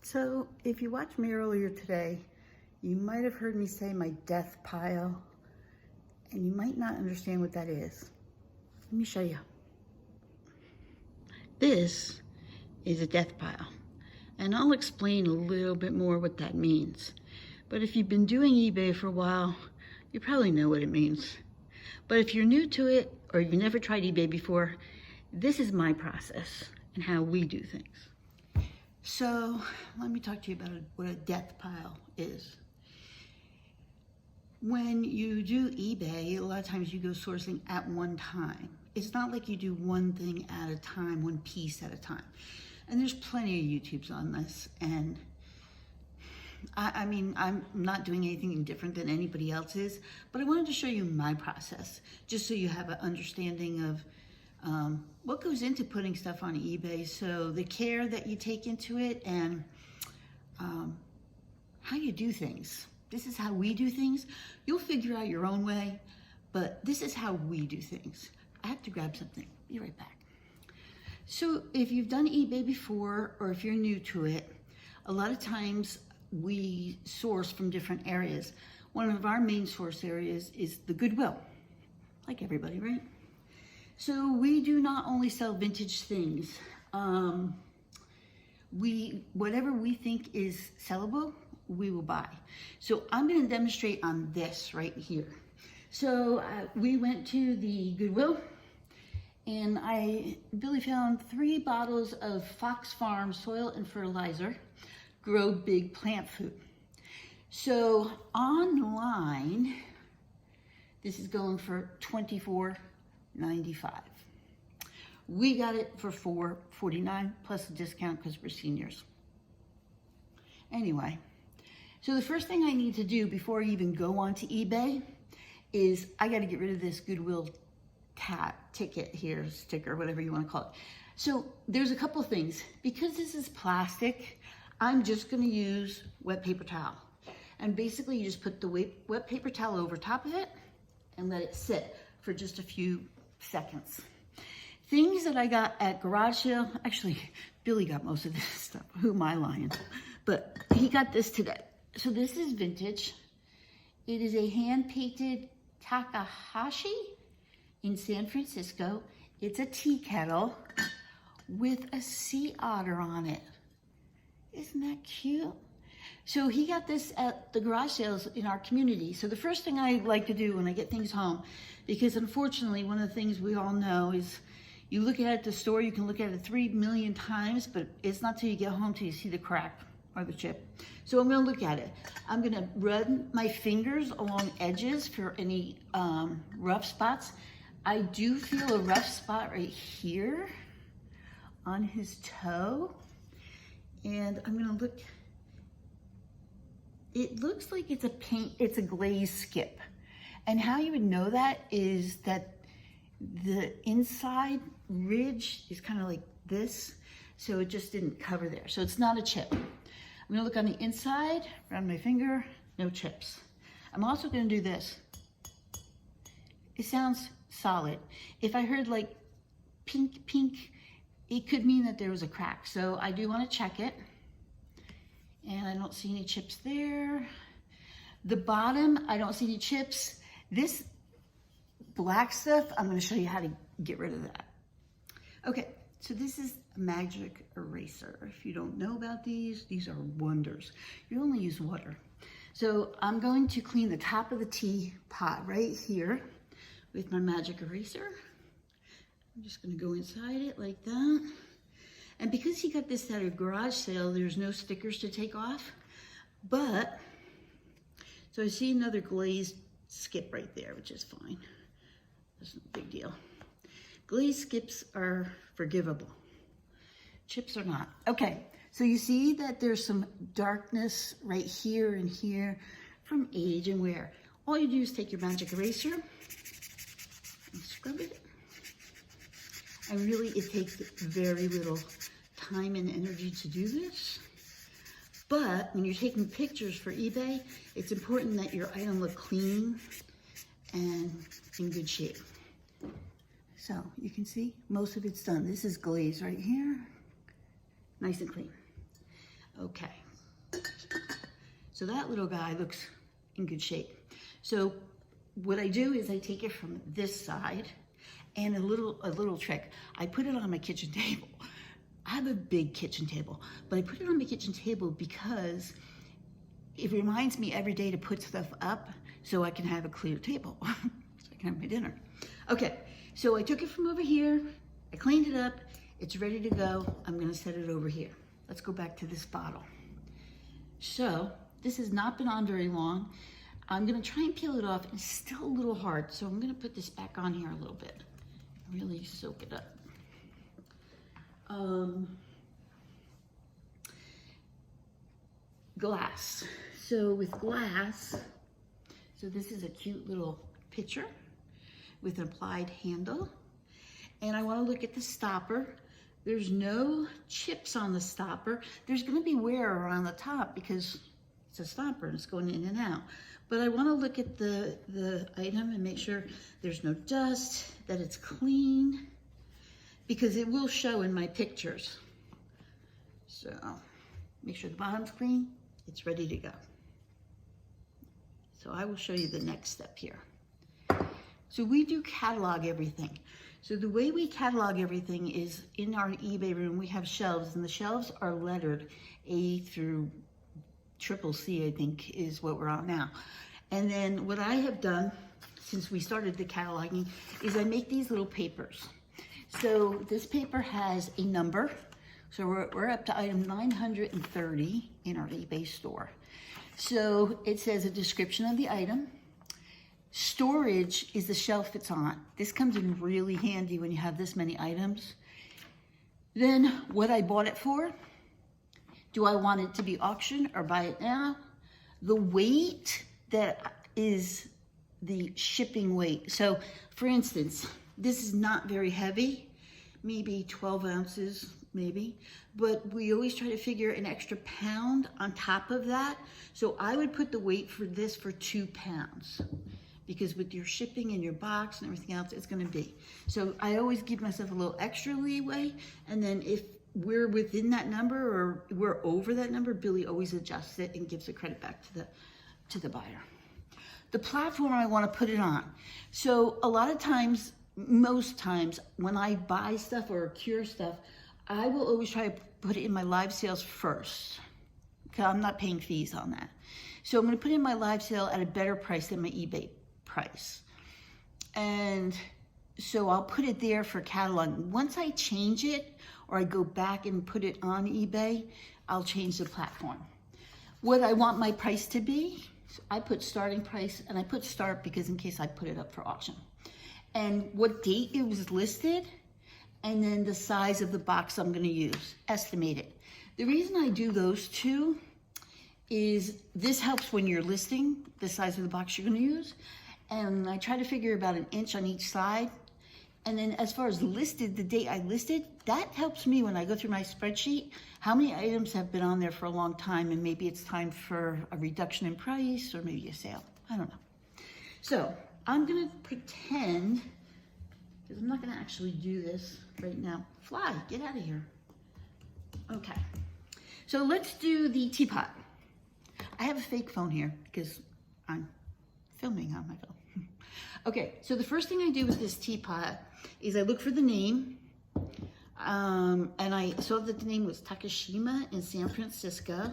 So if you watched me earlier today, you might have heard me say my death pile, and you might not understand what that is. Let me show you. This is a death pile, and I'll explain a little bit more what that means. But if you've been doing eBay for a while, you probably know what it means. But if you're new to it, or you've never tried eBay before, this is my process and how we do things. So let me talk to you about what a death pile is. When you do eBay, a lot of times you go sourcing at one time. It's not like you do one thing at a time, one piece at a time. And there's plenty of YouTubes on this. And I mean, I'm not doing anything different than anybody else is, but I wanted to show you my process, just so you have an understanding of what goes into putting stuff on eBay. So the care that you take into it and how you do things. This is how we do things. You'll figure out your own way, but this is how we do things. I have to grab something. Be right back. So if you've done eBay before, or if you're new to it, a lot of times we source from different areas. One of our main source areas is the Goodwill, like everybody, right? So we do not only sell vintage things. Whatever we think is sellable, we will buy. So I'm going to demonstrate on this right here. So we went to the Goodwill, and Billy found 3 bottles of Fox Farm soil and fertilizer, Grow Big plant food. So online, this is going for $24.95. We got it for $4.49 plus a discount because we're seniors. Anyway, so the first thing I need to do before I even go onto eBay is I got to get rid of this Goodwill ticket here, sticker, whatever you want to call it. So there's a couple of things. Because this is plastic, I'm just going to use wet paper towel. And basically you just put the wet paper towel over top of it and let it sit for just a few seconds. Things that I got at garage sale, actually Billy got most of this stuff, who am I lying? But he got this today. So this is vintage. It is a hand-painted Takahashi in San Francisco. It's a tea kettle with a sea otter on it. Isn't that cute? So he got this at the garage sales in our community. So the first thing I like to do when I get things home, because unfortunately one of the things we all know is you look at it at the store, you can look at it 3 million times, but it's not till you get home till you see the crack or the chip. So I'm gonna look at it. I'm gonna run my fingers along edges for any rough spots. I do feel a rough spot right here on his toe. And I'm gonna look, it looks like it's a glazed skip. And how you would know that is that the inside ridge is kind of like this, so it just didn't cover there. So it's not a chip. I'm gonna look on the inside, around my finger, no chips. I'm also gonna do this. It sounds solid. If I heard like pink, pink, it could mean that there was a crack. So I do wanna check it. And I don't see any chips there. The bottom, I don't see any chips. This black stuff, I'm gonna show you how to get rid of that. Okay, so this is a magic eraser. If you don't know about these are wonders. You only use water. So I'm going to clean the top of the teapot right here with my magic eraser. I'm just gonna go inside it like that. And because he got this at a garage sale, there's no stickers to take off. But, so I see another glazed skip right there, which is fine. That's no big deal. Glazed skips are forgivable. Chips are not. Okay, so you see that there's some darkness right here and here from age and wear. All you do is take your magic eraser and scrub it. And really, it takes very little time and energy to do this. But when you're taking pictures for eBay, it's important that your item look clean and in good shape. So you can see most of it's done. This is glaze right here, nice and clean. Okay. So that little guy looks in good shape. So what I do is I take it from this side, and a little trick. I put it on my kitchen table. I have a big kitchen table, but I put it on my kitchen table because it reminds me every day to put stuff up so I can have a clear table, so I can have my dinner. Okay, so I took it from over here, I cleaned it up, it's ready to go. I'm gonna set it over here. Let's go back to this bottle. So this has not been on very long. I'm gonna try and peel it off. It's still a little hard, so I'm gonna put this back on here a little bit. Really soak it up. Glass. So with glass, so this is a cute little pitcher with an applied handle. And I want to look at the stopper. There's no chips on the stopper. There's going to be wear around the top because it's a stopper and it's going in and out. But I want to look at the item and make sure there's no dust, that it's clean, because it will show in my pictures. So make sure the bottom's clean, it's ready to go. So I will show you the next step here. So we do catalog everything. So the way we catalog everything is in our eBay room, we have shelves, and the shelves are lettered A through CCC, I think is what we're on now. And then what I have done since we started the cataloging is I make these little papers. So this paper has a number. So we're up to item 930 in our eBay store. So it says a description of the item. Storage is the shelf it's on. This comes in really handy when you have this many items. Then what I bought it for. Do I want it to be auctioned or buy it now? The weight that is the shipping weight. So for instance, this is not very heavy, maybe 12 ounces, maybe, but we always try to figure an extra pound on top of that. So I would put the weight for this for 2 pounds, because with your shipping and your box and everything else, it's gonna be. So I always give myself a little extra leeway, and then if we're within that number or we're over that number, Billy always adjusts it and gives the credit back to the buyer. The platform I want to put it on. So a lot of times, most times, when I buy stuff or cure stuff, I will always try to put it in my live sales first, because I'm not paying fees on that. So I'm going to put it in my live sale at a better price than my eBay price. And so I'll put it there for catalog. Once I change it, or I go back and put it on eBay, I'll change the platform. What I want my price to be, I put starting price, and I put start because in case I put it up for auction. And what date it was listed, and then the size of the box I'm gonna use, estimated. The reason I do those two is this helps when you're listing the size of the box you're gonna use. And I try to figure about 1 inch on each side. And then as far as listed, the date I listed, that helps me when I go through my spreadsheet, how many items have been on there for a long time, and maybe it's time for a reduction in price or maybe a sale. I don't know. So I'm gonna pretend, because I'm not gonna actually do this right now. Fly, get out of here. Okay, so let's do the teapot. I have a fake phone here because I'm filming on my phone. Okay, so the first thing I do with this teapot is I look for the name, and I saw that the name was Takashima in San Francisco,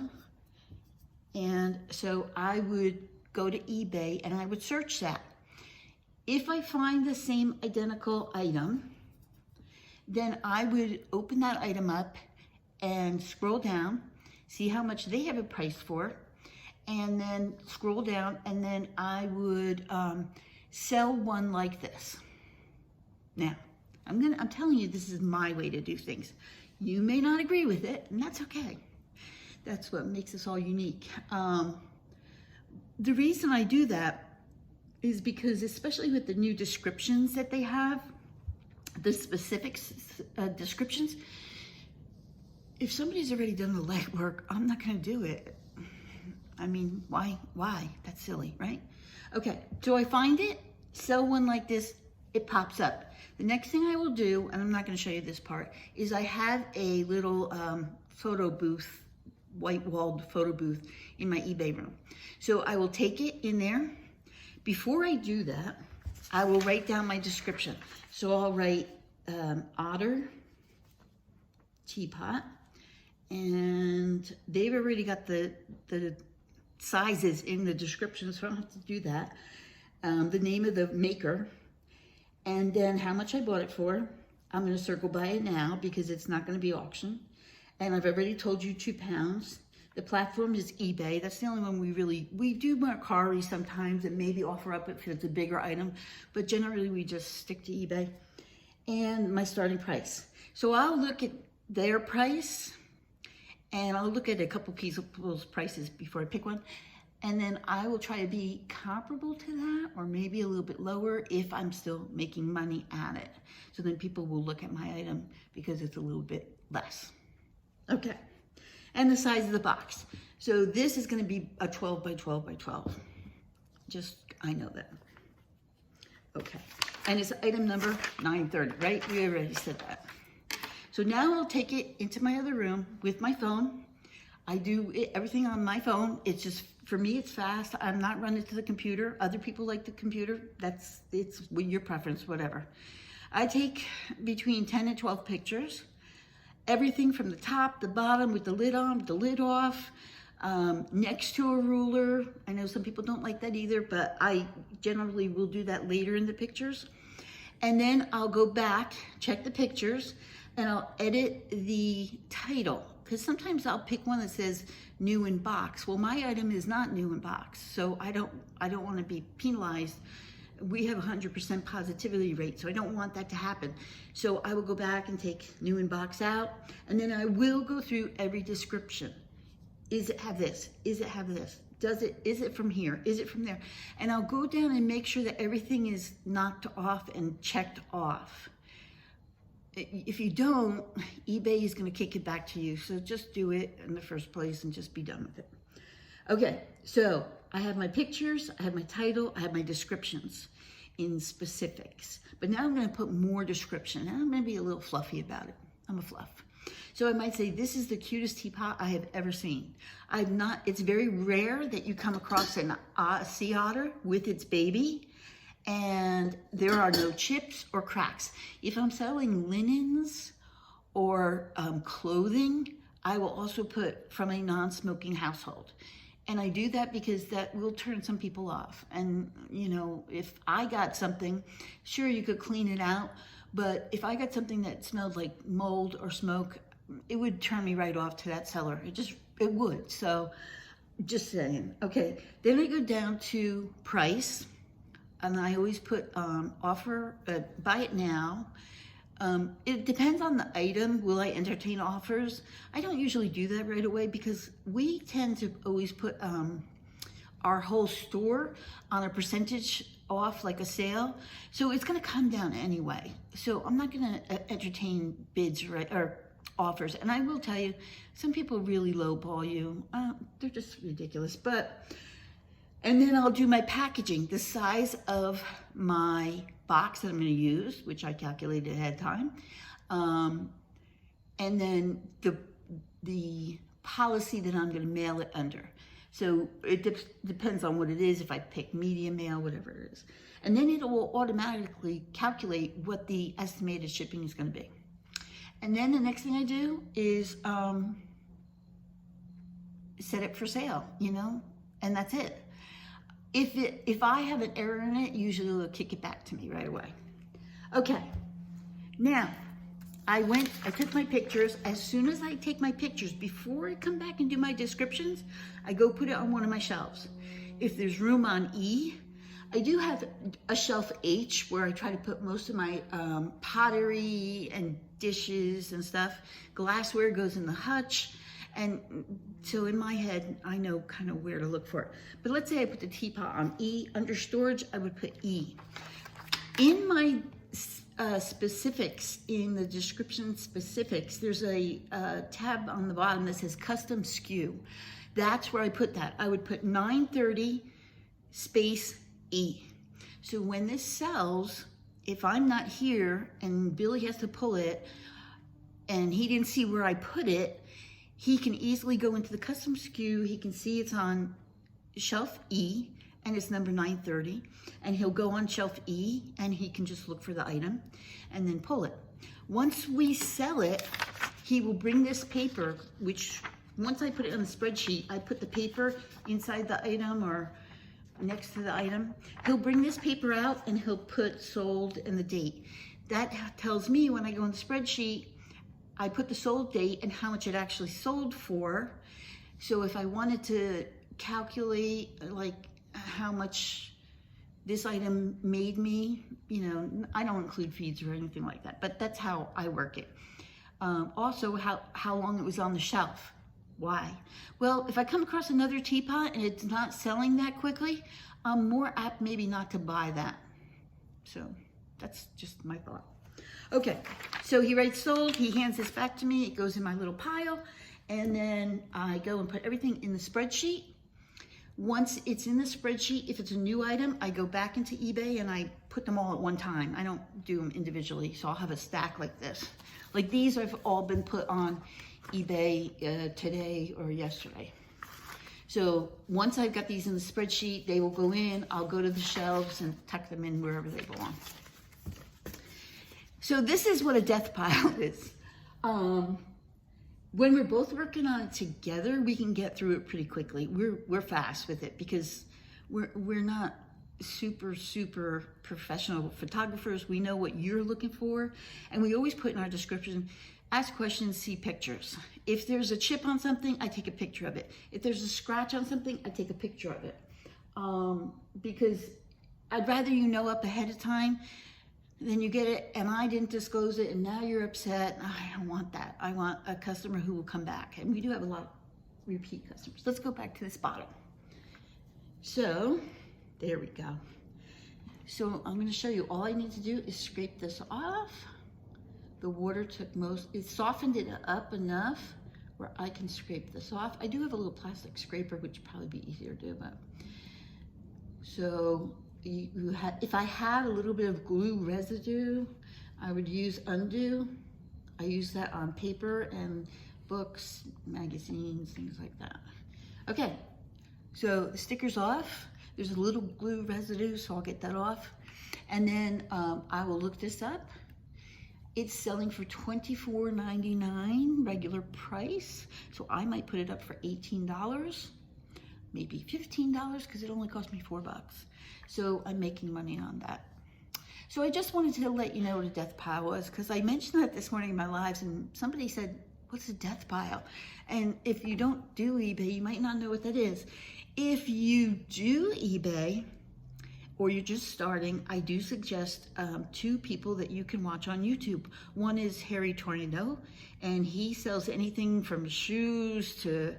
and so I would go to eBay and I would search that. If I find the same identical item, then I would open that item up and scroll down, see how much they have it priced for, and then scroll down, and then I would sell one like this. Now, I'm telling you, this is my way to do things. You may not agree with it, and that's okay. That's what makes us all unique. The reason I do that is because, especially with the new descriptions that they have, the specific descriptions, if somebody's already done the legwork, I'm not gonna do it. I mean, why? That's silly, right? Okay, so I find it, sell one like this, it pops up. The next thing I will do, and I'm not gonna show you this part, is I have a little photo booth white walled photo booth in my eBay room. So I will take it in there. Before I do that, I will write down my description. So I'll write otter teapot, and they've already got the sizes in the description, so I don't have to do that. The name of the maker, and then how much I bought it for. I'm going to circle by it now because it's not going to be auctioned. And I've already told you £2. The platform is eBay. That's the only one we do Mercari sometimes and maybe offer up if it's a bigger item, but generally we just stick to eBay. And my starting price. So I'll look at their price, and I'll look at a couple people's prices before I pick one. And then I will try to be comparable to that, or maybe a little bit lower if I'm still making money at it. So then people will look at my item because it's a little bit less. Okay, and the size of the box. So this is gonna be a 12 by 12 by 12. Just, I know that. Okay, and it's item number 930, right? We already said that. So now I'll take it into my other room with my phone. I do everything on my phone. It's just, for me, it's fast. I'm not running to the computer. Other people like the computer. It's your preference, whatever. I take between 10 and 12 pictures. Everything from the top, the bottom, with the lid on, with the lid off, next to a ruler. I know some people don't like that either, but I generally will do that later in the pictures. And then I'll go back, check the pictures, and I'll edit the title, because sometimes I'll pick one that says new in box. Well, my item is not new in box, so I don't want to be penalized. We have 100% positivity rate, so I don't want that to happen. So I will go back and take new in box out, and then I will go through every description. Is it have this? Is it have this? Is it from here? Is it from there? And I'll go down and make sure that everything is knocked off and checked off. If you don't, eBay is going to kick it back to you. So just do it in the first place and just be done with it. Okay, so I have my pictures, I have my title, I have my descriptions in specifics. But now I'm going to put more description, and I'm going to be a little fluffy about it. I'm a fluff. So I might say, this is the cutest teapot I have ever seen. It's very rare that you come across a sea otter with its baby, and there are no chips or cracks. If I'm selling linens or clothing, I will also put from a non-smoking household. And I do that because that will turn some people off. And, you know, if I got something, sure, you could clean it out. But if I got something that smelled like mold or smoke, it would turn me right off to that seller. It would. So just saying. Okay, then I go down to price. And I always put offer, buy it now. It depends on the item. Will I entertain offers? I don't usually do that right away because we tend to always put our whole store on a percentage off, like a sale. So it's gonna come down anyway. So I'm not gonna entertain bids or offers. And I will tell you, some people really lowball you. They're just ridiculous. And then I'll do my packaging, the size of my box that I'm going to use, which I calculated ahead of time. And then the policy that I'm going to mail it under. So it depends on what it is, if I pick medium mail, whatever it is. And then it will automatically calculate what the estimated shipping is going to be. And then the next thing I do is set it for sale, you know, and that's it. If I have an error in it, usually it'll kick it back to me right away. Okay, now I took my pictures. As soon as I take my pictures, before I come back and do my descriptions, I go put it on one of my shelves. If there's room on E, I do have a shelf H where I try to put most of my pottery and dishes and stuff. Glassware goes in the hutch. And so in my head, I know kind of where to look for it. But let's say I put the teapot on E. Under storage, I would put E. In my specifics, in the description specifics, there's a tab on the bottom that says custom SKU. That's where I put that. I would put 930 space E. So when this sells, if I'm not here and Billy has to pull it and he didn't see where I put it, he can easily go into the custom SKU. He can see it's on shelf E and it's number 930, and he'll go on shelf E and he can just look for the item and then pull it. Once we sell it, he will bring this paper, which once I put it on the spreadsheet, I put the paper inside the item or next to the item. He'll bring this paper out and he'll put sold and the date. That tells me when I go on the spreadsheet, I put the sold date and how much it actually sold for. So if I wanted to calculate like how much this item made me, you know, I don't include feeds or anything like that, but that's how I work it. Also, how long it was on the shelf. Why? Well, if I come across another teapot and it's not selling that quickly, I'm more apt maybe not to buy that. So that's just my thought. Okay, so he writes sold, he hands this back to me, it goes in my little pile, and then I go and put everything in the spreadsheet. Once it's in the spreadsheet, if it's a new item, I go back into eBay and I put them all at one time. I don't do them individually, so I'll have a stack like this. Like these have all been put on eBay today or yesterday. So once I've got these in the spreadsheet, they will go in, I'll go to the shelves and tuck them in wherever they belong. So this is what a death pile is. When we're both working on it together, we can get through it pretty quickly. We're fast with it because we're not super professional photographers. We know what you're looking for, and we always put in our description, ask questions, see pictures. If there's a chip on something, I take a picture of it. If there's a scratch on something, I take a picture of it. Because I'd rather you know up ahead of time than you get it and I didn't disclose it and now you're upset. I don't want that. I want a customer who will come back. And we do have a lot of repeat customers. Let's go back to this bottle. So there we go. So I'm going to show you, all I need to do is scrape this off. The water took it softened it up enough where I can scrape this off. I do have a little plastic scraper, which would probably be easier to do, but so if I had a little bit of glue residue, I would use Undo. I use that on paper and books, magazines, things like that. Okay, so the sticker's off. There's a little glue residue, so I'll get that off. And then I will look this up. It's selling for $24.99 regular price. So I might put it up for $18, maybe $15 because it only cost me $4. So I'm making money on that. So I just wanted to let you know what a death pile was because I mentioned that this morning in my lives and somebody said, what's a death pile? And if you don't do eBay, you might not know what that is. If you do eBay or you're just starting, I do suggest 2 people that you can watch on YouTube. One is Harry Tornado, and he sells anything from shoes to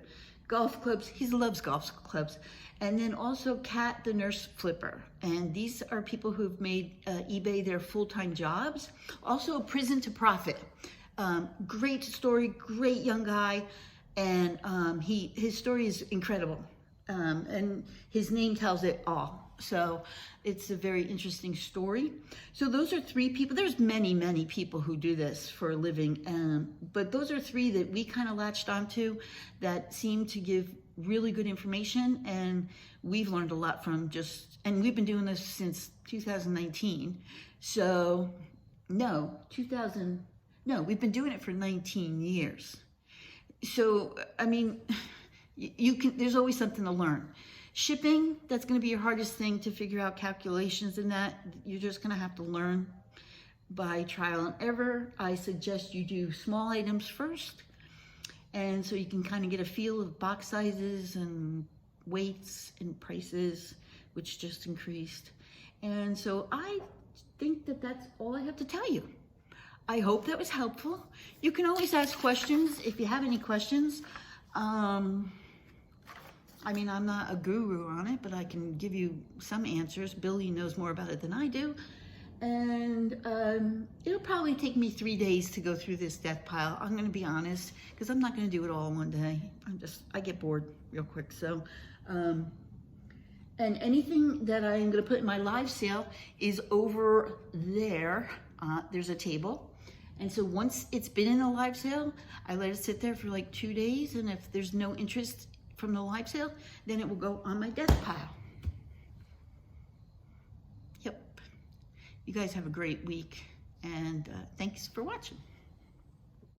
golf clubs. He loves golf clubs. And then also Kat the Nurse Flipper. And these are people who've made eBay their full-time jobs. Also Prison to Profit. Great story, great young guy. And his story is incredible. And his name tells it all. So it's a very interesting story. So those are 3 people. There's many people who do this for a living. But those are 3 that we kind of latched onto that seem to give really good information. And we've learned a lot from and we've been doing this since 2019. So we've been doing it for 19 years. So, I mean, there's always something to learn. Shipping, that's going to be your hardest thing to figure out calculations and that. You're just going to have to learn by trial and error. I suggest you do small items first, and so you can kind of get a feel of box sizes and weights and prices, which just increased. And so I think that that's all I have to tell you. I hope that was helpful. You can always ask questions if you have any questions. I mean, I'm not a guru on it, but I can give you some answers. Billy knows more about it than I do. And it'll probably take me 3 days to go through this death pile. I'm gonna be honest, because I'm not gonna do it all in one day. I get bored real quick. So, and anything that I'm gonna put in my live sale is over there. There's a table. And so once it's been in a live sale, I let it sit there for like 2 days. And if there's no interest from the live sale, then it will go on my desk pile. Yep. You guys have a great week. And thanks for watching.